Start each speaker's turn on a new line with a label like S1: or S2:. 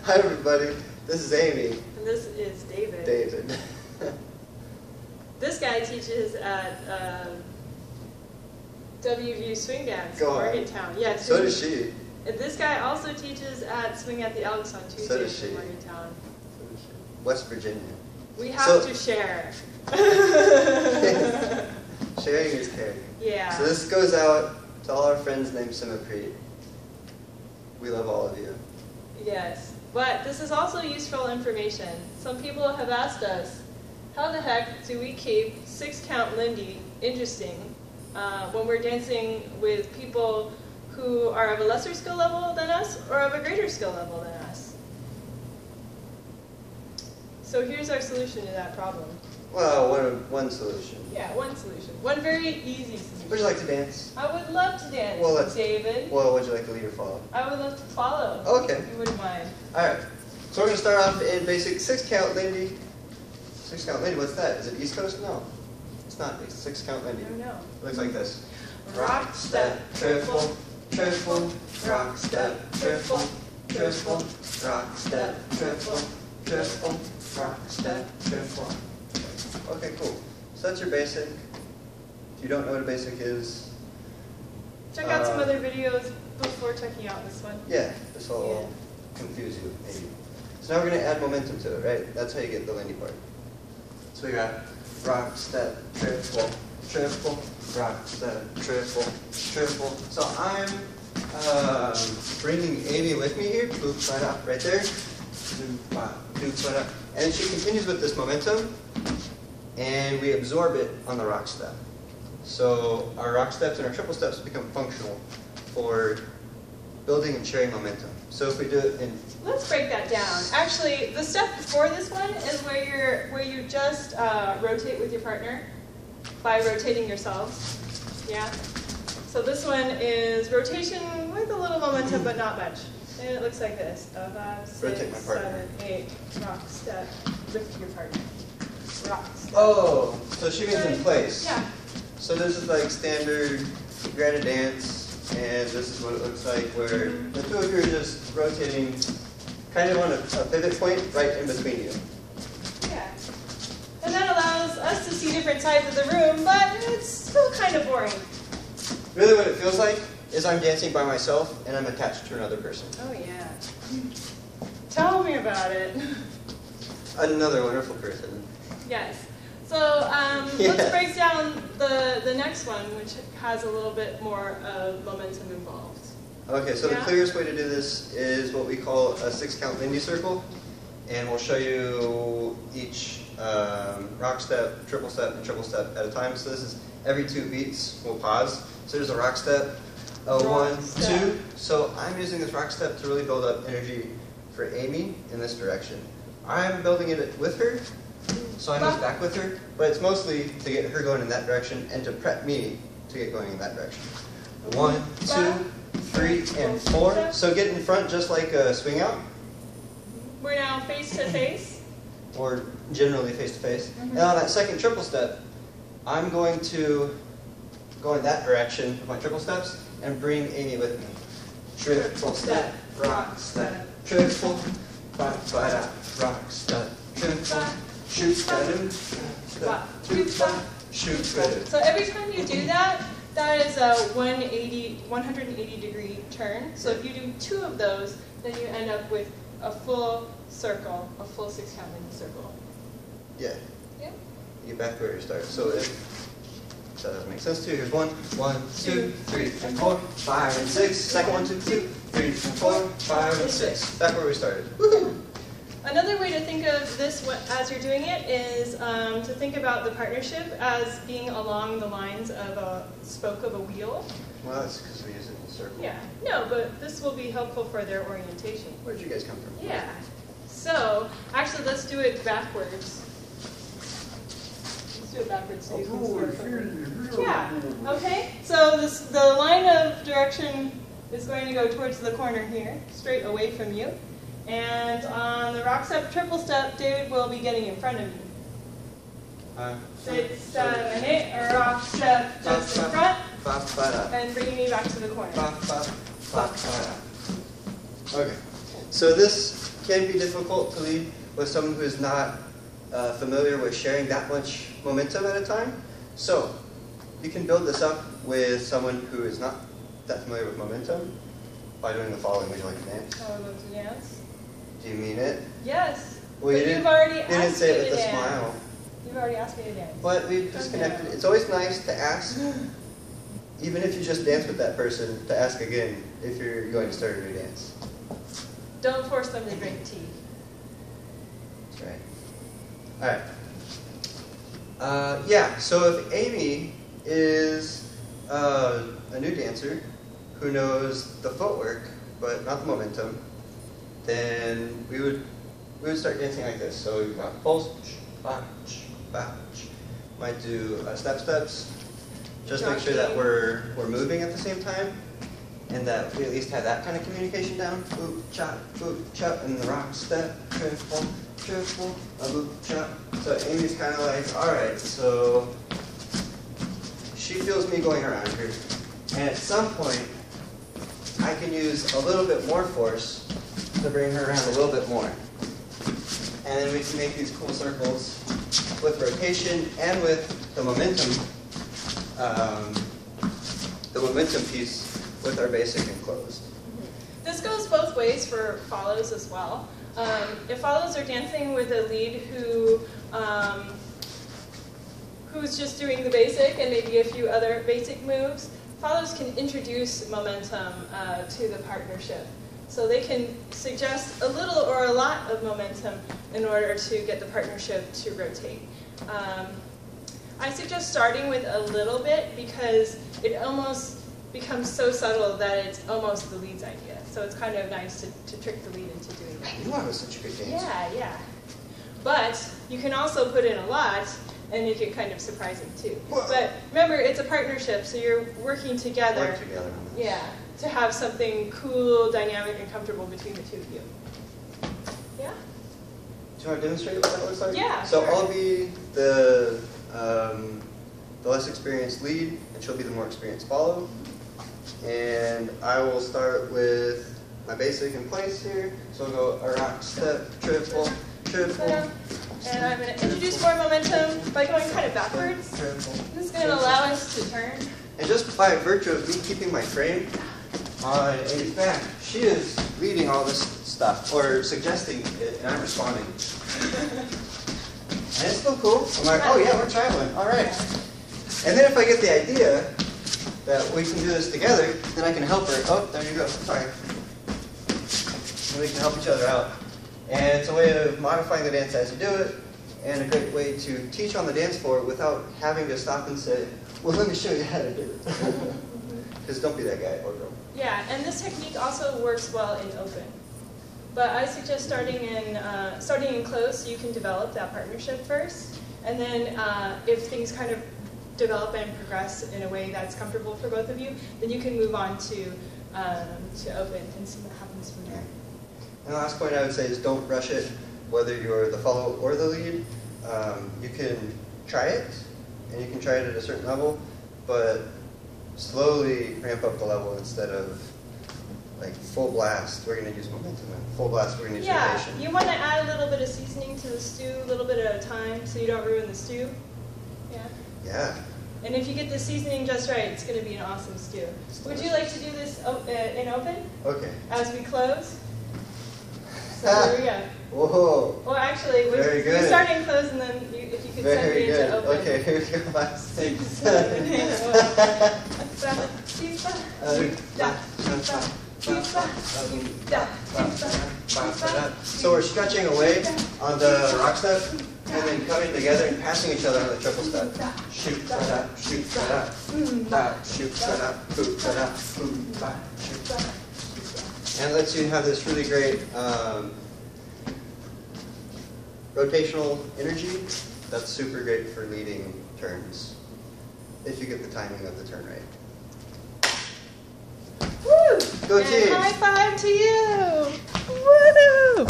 S1: Hi everybody, this is Amy.
S2: And this is David.
S1: David.
S2: This guy teaches at WVU Swing Dance in Morgantown. Yeah,
S1: so does she.
S2: And this guy also teaches at Swing at the Elks on Tuesdays
S1: So does she.
S2: in Morgantown.
S1: So does she. West Virginia.
S2: We have to share.
S1: Sharing is caring.
S2: Yeah.
S1: So this goes out to all our friends named Symmetry. We love all of you.
S2: Yes, but this is also useful information. Some people have asked us, how the heck do we keep 6-count Lindy interesting when we're dancing with people who are of a lesser skill level than us or of a greater skill level than us? So here's our solution to that problem.
S1: Well, one solution.
S2: Yeah, one solution. One very easy solution.
S1: Would you like to dance?
S2: I would love to dance, David.
S1: Well, would you like to lead or follow?
S2: I would love to follow.
S1: Okay.
S2: If you wouldn't mind.
S1: Alright. So we're going to start off in basic 6-count Lindy. 6-count Lindy, what's that? Is it East Coast? No. It's not. It's 6-count Lindy.
S2: I don't know.
S1: It looks like this.
S2: Rock, step, triple,
S1: triple, rock, step, triple, triple, rock, step, triple, triple, rock, step, triple. Okay, cool. So that's your basic. If you don't know what a basic is,
S2: check out some other videos before checking out this one.
S1: Yeah, this will confuse you, maybe. So now we're going to add momentum to it, right? That's how you get the Lindy part. So we got rock, step, triple, triple, rock, step, triple, triple. So I'm bringing Amy with me here. Boop, right up, right there. Doop, right up. And she continues with this momentum, and we absorb it on the rock step. So our rock steps and our triple steps become functional for building and sharing momentum. So if we do it in...
S2: Let's break that down. Actually, the step before this one is where you just rotate with your partner by rotating yourselves. Yeah? So this one is rotation with a little momentum, but not much. And it looks like this. 5, 6, 7, 8. Rock, step, lift your partner. Rock, step.
S1: Oh, so she means in place.
S2: Yeah.
S1: So this is like standard, you're at a dance, and this is what it looks like where the two of you are just rotating kind of on a pivot point right in between you.
S2: Yeah. And that allows us to see different sides of the room, but it's still kind of boring.
S1: Really what it feels like is I'm dancing by myself and I'm attached to another person.
S2: Oh yeah. Tell me about it.
S1: Another wonderful person.
S2: Yes. So let's break down the next one, which has a little bit more of momentum involved.
S1: Okay, so the clearest way to do this is what we call a 6-count Lindy circle. And we'll show you each rock step, triple step, and triple step at a time. So this is every 2 beats, we'll pause. So there's a rock step, a 1, 2. So I'm using this rock step to really build up energy for Amy in this direction. I'm building it with her. So I move back with her, but it's mostly to get her going in that direction and to prep me to get going in that direction. 1, 2, 3, and 4. So get in front just like a swing out.
S2: We're now face to face.
S1: Or generally face to face. And on that second triple step, I'm going to go in that direction with my triple steps and bring Amy with me. Triple step, rock step, triple, rock step, triple. Shoot, shoot,
S2: so every time you do that, that is a 180 degree turn. So if you do 2 of those, then you end up with a full circle, a full 6-count Lindy circle.
S1: Yeah.
S2: Yeah.
S1: You get back to where you start. So if that doesn't make sense to you, here's 1, 2, 3, and 4, 5, and 6. Second 1, 2, 3, and 4, 5, and 6. Back where we started. Woohoo!
S2: Another way to think of this as you're doing it is to think about the partnership as being along the lines of a spoke of a wheel.
S1: Well, that's because we use it in a circle.
S2: Yeah. No, but this will be helpful for their orientation.
S1: Where did you guys come from?
S2: Yeah. So, actually, let's do it backwards. Let's do it backwards so you can sort of... Yeah. Okay. So the line of direction is going to go towards the corner here, straight away from you. And on the rock step, triple step, David will be getting in front of you. 6, 7, 8, a rock step just in front, and bringing me back to the corner.
S1: Okay. So this can be difficult to lead with someone who is not familiar with sharing that much momentum at a time. So you can build this up with someone who is not that familiar with momentum by doing the following. Would you like to dance?
S2: I would love to dance.
S1: Do you mean it?
S2: Yes.
S1: Well,
S2: but you've already
S1: you didn't
S2: asked
S1: say
S2: me
S1: it with
S2: to
S1: a
S2: dance.
S1: smile.
S2: You've already asked me to dance.
S1: But we've disconnected. It's always nice to ask, even if you just dance with that person, to ask again if you're going to start a new dance.
S2: Don't force them to drink tea.
S1: That's right. All right. Yeah, so if Amy is a new dancer who knows the footwork but not the momentum, then we would start dancing like this. So we've got pulse, batch, batch. Might do steps. Just make sure that we're moving at the same time, and that we at least have that kind of communication down. Boop, chop, and the rock step, triple, a boop, chop. So Amy's kind of like, all right, so she feels me going around her, and at some point, I can use a little bit more force to bring her around a little bit more. And then we can make these cool circles with rotation and with the momentum piece with our basic and closed.
S2: This goes both ways for follows as well. If follows are dancing with a lead who's just doing the basic and maybe a few other basic moves, follows can introduce momentum to the partnership. So they can suggest a little or a lot of momentum in order to get the partnership to rotate. I suggest starting with a little bit because it almost becomes so subtle that it's almost the lead's idea. So it's kind of nice to trick the lead into doing that.
S1: You know I was such a good dancer.
S2: Yeah. But you can also put in a lot and make it kind of surprising too.
S1: Whoa.
S2: But remember, it's a partnership, so you're working together.
S1: Work together on this.
S2: Yeah, to have something cool, dynamic, and comfortable between the two of you. Yeah?
S1: Do you want to demonstrate what that looks like?
S2: Yeah,
S1: So
S2: sure.
S1: I'll be the less experienced lead, and she'll be the more experienced follow. And I will start with my basic in place here. So we'll go a rock, step, triple.
S2: And I'm going to introduce more momentum by going kind of backwards.
S1: Triple.
S2: This is going to allow us to turn.
S1: And just by virtue of me keeping my frame on Amy's back, she is leading all this stuff, or suggesting it, and I'm responding. And it's still cool. I'm like, oh yeah, we're traveling. All right. And then if I get the idea that we can do this together, then I can help her. Oh, there you go. Sorry. And we can help each other out. And it's a way of modifying the dance as you do it, and a great way to teach on the dance floor without having to stop and say, well, let me show you how to do it. Because don't be that guy or girl.
S2: Yeah, and this technique also works well in open. But I suggest starting in close so you can develop that partnership first. And then if things kind of develop and progress in a way that's comfortable for both of you, then you can move on to open and see what happens from there.
S1: And the last point I would say is don't rush it, whether you're the follow or the lead. You can try it, and you can try it at a certain level, but slowly ramp up the level instead of like full blast, we're going to use momentum, and full blast, we're going to use rotation.
S2: You want to add a little bit of seasoning to the stew, a little bit at a time, so you don't ruin the stew.
S1: Yeah.
S2: And if you get the seasoning just right, it's going to be an awesome stew. Would you like to do this in open?
S1: Okay.
S2: As we close? So here we go.
S1: Whoa.
S2: Well, actually, we start in close, and then if you could send me into open.
S1: Okay, here we go. Last thing. So we're stretching away on the rock step, and then coming together and passing each other on the triple step. Shoot, da, shoot, da, shoot, da, boop, da, boop, da, shoot, da. And lets you have this really great rotational energy that's super great for leading turns, if you get the timing of the turn right.
S2: Woo!
S1: Go
S2: and
S1: team!
S2: High five to you! Woo!